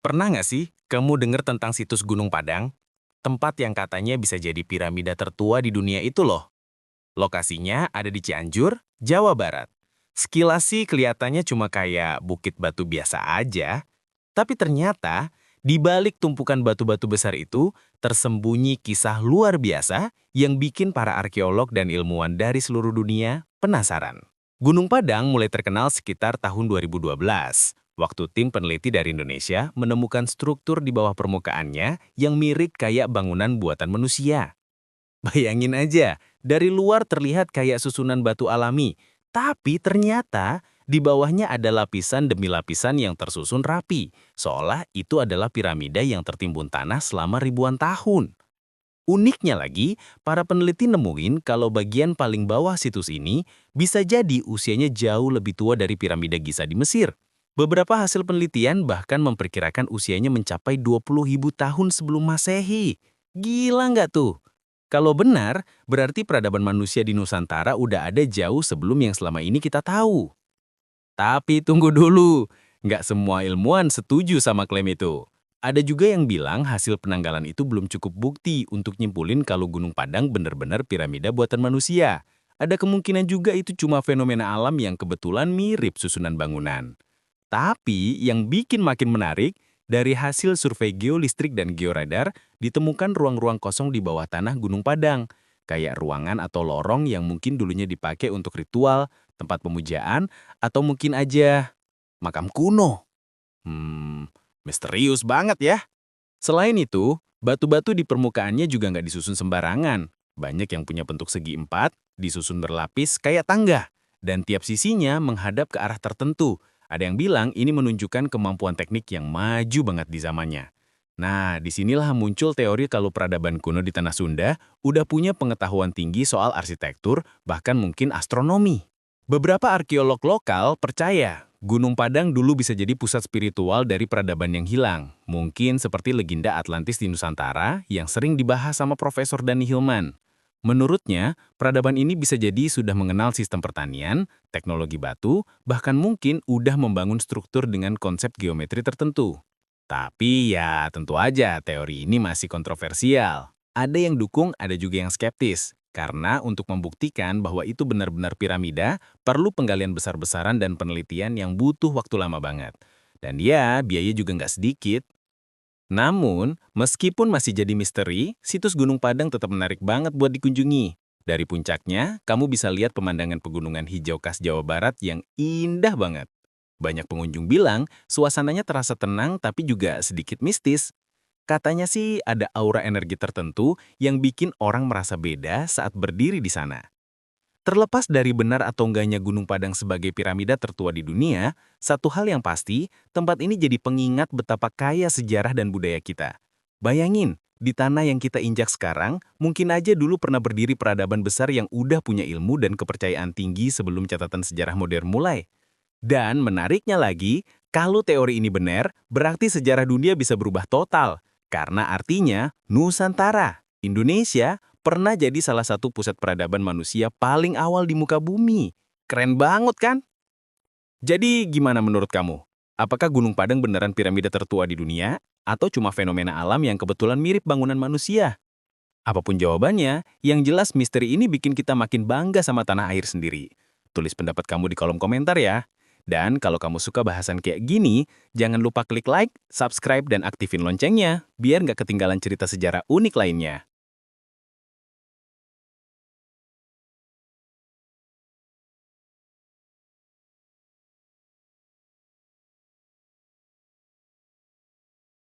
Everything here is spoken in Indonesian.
Pernah nggak sih kamu dengar tentang situs Gunung Padang? Tempat yang katanya bisa jadi piramida tertua di dunia itu loh. Lokasinya ada di Cianjur, Jawa Barat. Sekilas sih kelihatannya cuma kayak bukit batu biasa aja, tapi ternyata di balik tumpukan batu-batu besar itu tersembunyi kisah luar biasa yang bikin para arkeolog dan ilmuwan dari seluruh dunia penasaran. Gunung Padang mulai terkenal sekitar tahun 2012, waktu tim peneliti dari Indonesia menemukan struktur di bawah permukaannya yang mirip kayak bangunan buatan manusia. Bayangin aja, dari luar terlihat kayak susunan batu alami, tapi ternyata di bawahnya ada lapisan demi lapisan yang tersusun rapi, seolah itu adalah piramida yang tertimbun tanah selama ribuan tahun. Uniknya lagi, para peneliti nemuin kalau bagian paling bawah situs ini bisa jadi usianya jauh lebih tua dari piramida Giza di Mesir. Beberapa hasil penelitian bahkan memperkirakan usianya mencapai 20.000 tahun sebelum Masehi. Gila nggak tuh? Kalau benar, berarti peradaban manusia di Nusantara udah ada jauh sebelum yang selama ini kita tahu. Tapi tunggu dulu, nggak semua ilmuwan setuju sama klaim itu. Ada juga yang bilang hasil penanggalan itu belum cukup bukti untuk nyimpulin kalau Gunung Padang benar-benar piramida buatan manusia. Ada kemungkinan juga itu cuma fenomena alam yang kebetulan mirip susunan bangunan. Tapi yang bikin makin menarik, dari hasil survei geolistrik dan georadar, ditemukan ruang-ruang kosong di bawah tanah Gunung Padang, kayak ruangan atau lorong yang mungkin dulunya dipakai untuk ritual, tempat pemujaan, atau mungkin aja makam kuno. Misterius banget ya. Selain itu, batu-batu di permukaannya juga nggak disusun sembarangan. Banyak yang punya bentuk segi empat, disusun berlapis kayak tangga, dan tiap sisinya menghadap ke arah tertentu. Ada yang bilang ini menunjukkan kemampuan teknik yang maju banget di zamannya. Nah, disinilah muncul teori kalau peradaban kuno di Tanah Sunda udah punya pengetahuan tinggi soal arsitektur, bahkan mungkin astronomi. Beberapa arkeolog lokal percaya Gunung Padang dulu bisa jadi pusat spiritual dari peradaban yang hilang. Mungkin seperti legenda Atlantis di Nusantara yang sering dibahas sama Profesor Dani Hilman. Menurutnya, peradaban ini bisa jadi sudah mengenal sistem pertanian, teknologi batu, bahkan mungkin udah membangun struktur dengan konsep geometri tertentu. Tapi ya tentu aja teori ini masih kontroversial. Ada yang dukung, ada juga yang skeptis. Karena untuk membuktikan bahwa itu benar-benar piramida, perlu penggalian besar-besaran dan penelitian yang butuh waktu lama banget. Dan ya, biaya juga nggak sedikit. Namun, meskipun masih jadi misteri, situs Gunung Padang tetap menarik banget buat dikunjungi. Dari puncaknya, kamu bisa lihat pemandangan pegunungan hijau khas Jawa Barat yang indah banget. Banyak pengunjung bilang, suasananya terasa tenang tapi juga sedikit mistis. Katanya sih ada aura energi tertentu yang bikin orang merasa beda saat berdiri di sana. Terlepas dari benar atau enggaknya Gunung Padang sebagai piramida tertua di dunia, satu hal yang pasti, tempat ini jadi pengingat betapa kaya sejarah dan budaya kita. Bayangin, di tanah yang kita injak sekarang, mungkin aja dulu pernah berdiri peradaban besar yang udah punya ilmu dan kepercayaan tinggi sebelum catatan sejarah modern mulai. Dan menariknya lagi, kalau teori ini benar, berarti sejarah dunia bisa berubah total. Karena artinya, Nusantara, Indonesia, pernah jadi salah satu pusat peradaban manusia paling awal di muka bumi. Keren banget kan? Jadi gimana menurut kamu? Apakah Gunung Padang beneran piramida tertua di dunia? Atau cuma fenomena alam yang kebetulan mirip bangunan manusia? Apapun jawabannya, yang jelas misteri ini bikin kita makin bangga sama tanah air sendiri. Tulis pendapat kamu di kolom komentar ya. Dan kalau kamu suka bahasan kayak gini, jangan lupa klik like, subscribe, dan aktifin loncengnya, biar nggak ketinggalan cerita sejarah unik lainnya.